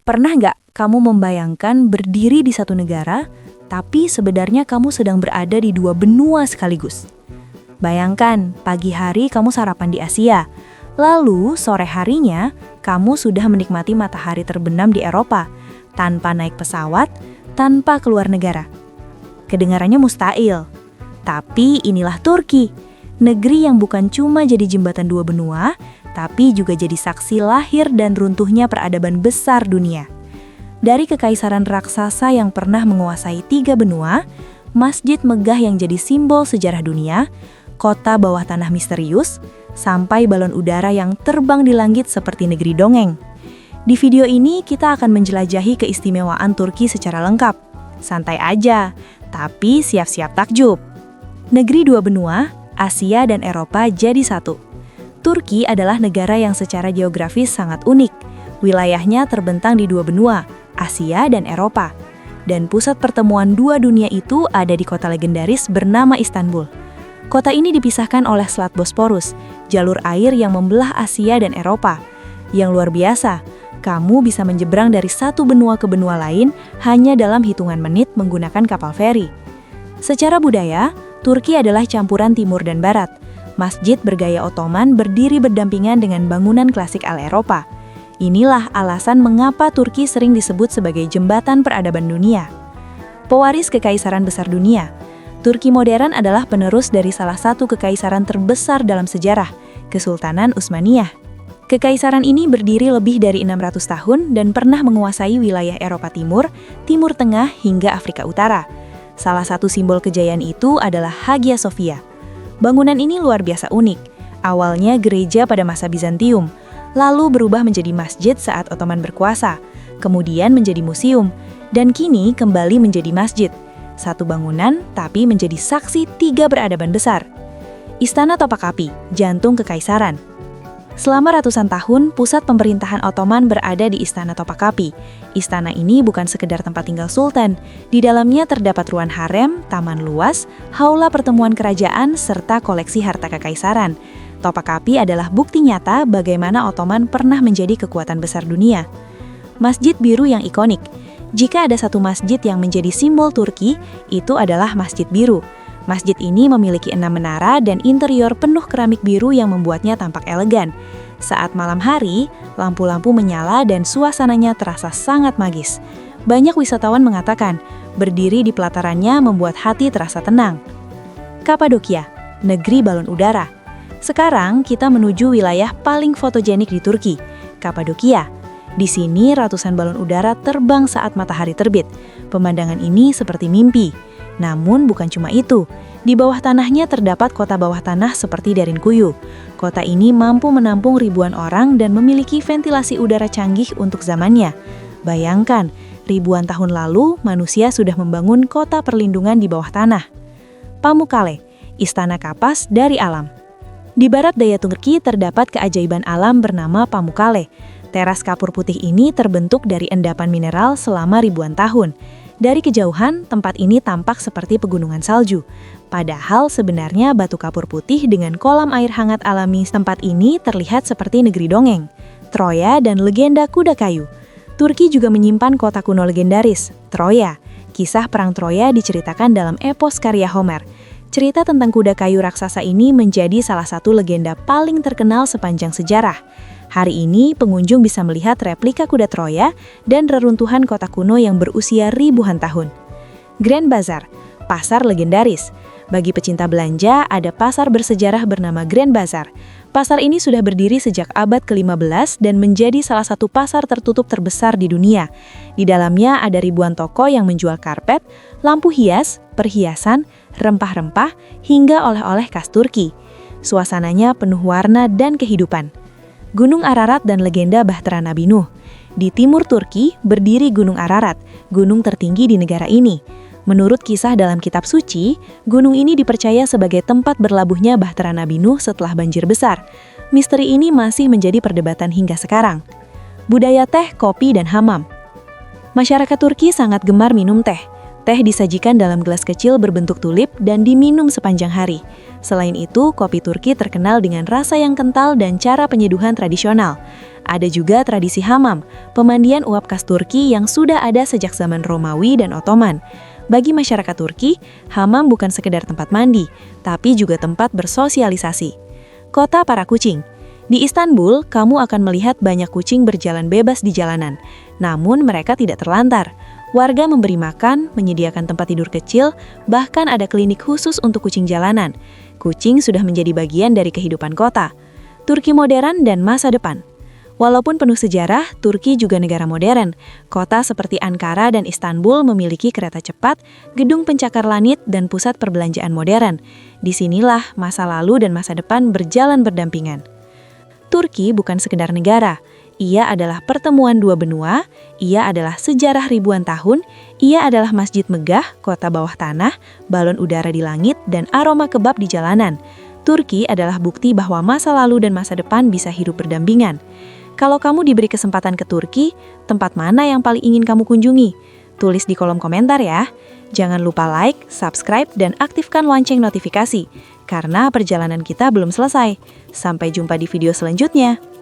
Pernah nggak kamu membayangkan berdiri di satu negara, tapi sebenarnya kamu sedang berada di dua benua sekaligus? Bayangkan, pagi hari kamu sarapan di Asia, lalu sore harinya kamu sudah menikmati matahari terbenam di Eropa, tanpa naik pesawat, tanpa keluar negara. Kedengarannya mustahil, tapi inilah Turki, negeri yang bukan cuma jadi jembatan dua benua, tapi juga jadi saksi lahir dan runtuhnya peradaban besar dunia. Dari kekaisaran raksasa yang pernah menguasai 3 benua, masjid megah yang jadi simbol sejarah dunia, kota bawah tanah misterius, sampai balon udara yang terbang di langit seperti negeri dongeng. Di video ini kita akan menjelajahi keistimewaan Turki secara lengkap. Santai aja, tapi siap-siap takjub. Negeri dua benua, Asia dan Eropa jadi satu. Turki adalah negara yang secara geografis sangat unik. Wilayahnya terbentang di dua benua, Asia dan Eropa. Dan pusat pertemuan dua dunia itu ada di kota legendaris bernama Istanbul. Kota ini dipisahkan oleh Selat Bosporus, jalur air yang membelah Asia dan Eropa. Yang luar biasa, kamu bisa menyeberang dari satu benua ke benua lain hanya dalam hitungan menit menggunakan kapal feri. Secara budaya, Turki adalah campuran timur dan barat. Masjid bergaya Ottoman berdiri berdampingan dengan bangunan klasik ala Eropa. Inilah alasan mengapa Turki sering disebut sebagai jembatan peradaban dunia. Pewaris Kekaisaran Besar Dunia, Turki modern adalah penerus dari salah satu kekaisaran terbesar dalam sejarah, Kesultanan Utsmaniyah. Kekaisaran ini berdiri lebih dari 600 tahun dan pernah menguasai wilayah Eropa Timur, Timur Tengah hingga Afrika Utara. Salah satu simbol kejayaan itu adalah Hagia Sophia. Bangunan ini luar biasa unik. Awalnya gereja pada masa Bizantium, lalu berubah menjadi masjid saat Ottoman berkuasa, kemudian menjadi museum, dan kini kembali menjadi masjid. Satu bangunan, tapi menjadi saksi 3 peradaban besar. Istana Topkapi, jantung kekaisaran. Selama ratusan tahun, pusat pemerintahan Ottoman berada di Istana Topkapi. Istana ini bukan sekedar tempat tinggal sultan. Di dalamnya terdapat ruang harem, taman luas, haula pertemuan kerajaan, serta koleksi harta kekaisaran. Topkapi adalah bukti nyata bagaimana Ottoman pernah menjadi kekuatan besar dunia. Masjid biru yang ikonik. Jika ada satu masjid yang menjadi simbol Turki, itu adalah Masjid Biru. Masjid ini memiliki 6 menara dan interior penuh keramik biru yang membuatnya tampak elegan. Saat malam hari, lampu-lampu menyala dan suasananya terasa sangat magis. Banyak wisatawan mengatakan, berdiri di pelatarannya membuat hati terasa tenang. Kapadokia, negeri balon udara. Sekarang kita menuju wilayah paling fotogenik di Turki, Kapadokia. Di sini ratusan balon udara terbang saat matahari terbit. Pemandangan ini seperti mimpi. Namun bukan cuma itu, di bawah tanahnya terdapat kota bawah tanah seperti Derinkuyu. Kota ini mampu menampung ribuan orang dan memiliki ventilasi udara canggih untuk zamannya. Bayangkan, ribuan tahun lalu manusia sudah membangun kota perlindungan di bawah tanah. Pamukkale, istana kapas dari alam. Di barat daya Turki terdapat keajaiban alam bernama Pamukkale. Teras kapur putih ini terbentuk dari endapan mineral selama ribuan tahun. Dari kejauhan, tempat ini tampak seperti pegunungan salju. Padahal sebenarnya batu kapur putih dengan kolam air hangat alami tempat ini terlihat seperti negeri dongeng. Troya dan legenda kuda kayu. Turki juga menyimpan kota kuno legendaris, Troya. Kisah perang Troya diceritakan dalam epos karya Homer. Cerita tentang kuda kayu raksasa ini menjadi salah satu legenda paling terkenal sepanjang sejarah. Hari ini, pengunjung bisa melihat replika kuda Troya dan reruntuhan kota kuno yang berusia ribuan tahun. Grand Bazaar, pasar legendaris. Bagi pecinta belanja, ada pasar bersejarah bernama Grand Bazaar. Pasar ini sudah berdiri sejak abad ke-15 dan menjadi salah satu pasar tertutup terbesar di dunia. Di dalamnya ada ribuan toko yang menjual karpet, lampu hias, perhiasan, rempah-rempah, hingga oleh-oleh khas Turki. Suasananya penuh warna dan kehidupan. Gunung Ararat dan legenda Bahtera Nabi Nuh. Di timur Turki berdiri Gunung Ararat, gunung tertinggi di negara ini. Menurut kisah dalam kitab suci, gunung ini dipercaya sebagai tempat berlabuhnya Bahtera Nabi Nuh setelah banjir besar. Misteri ini masih menjadi perdebatan hingga sekarang. Budaya teh, kopi, dan hammam. Masyarakat Turki sangat gemar minum teh. Teh disajikan dalam gelas kecil berbentuk tulip dan diminum sepanjang hari. Selain itu, kopi Turki terkenal dengan rasa yang kental dan cara penyeduhan tradisional. Ada juga tradisi hamam, pemandian uap khas Turki yang sudah ada sejak zaman Romawi dan Ottoman. Bagi masyarakat Turki, hamam bukan sekedar tempat mandi, tapi juga tempat bersosialisasi. Kota para kucing. Di Istanbul, kamu akan melihat banyak kucing berjalan bebas di jalanan. Namun mereka tidak terlantar. Warga memberi makan, menyediakan tempat tidur kecil, bahkan ada klinik khusus untuk kucing jalanan. Kucing sudah menjadi bagian dari kehidupan kota. Turki modern dan masa depan. Walaupun penuh sejarah, Turki juga negara modern. Kota seperti Ankara dan Istanbul memiliki kereta cepat, gedung pencakar langit, dan pusat perbelanjaan modern. Disinilah masa lalu dan masa depan berjalan berdampingan. Turki bukan sekedar negara. Ia adalah pertemuan dua benua, ia adalah sejarah ribuan tahun, ia adalah masjid megah, kota bawah tanah, balon udara di langit, dan aroma kebab di jalanan. Turki adalah bukti bahwa masa lalu dan masa depan bisa hidup berdampingan. Kalau kamu diberi kesempatan ke Turki, tempat mana yang paling ingin kamu kunjungi? Tulis di kolom komentar ya. Jangan lupa like, subscribe, dan aktifkan lonceng notifikasi, karena perjalanan kita belum selesai. Sampai jumpa di video selanjutnya.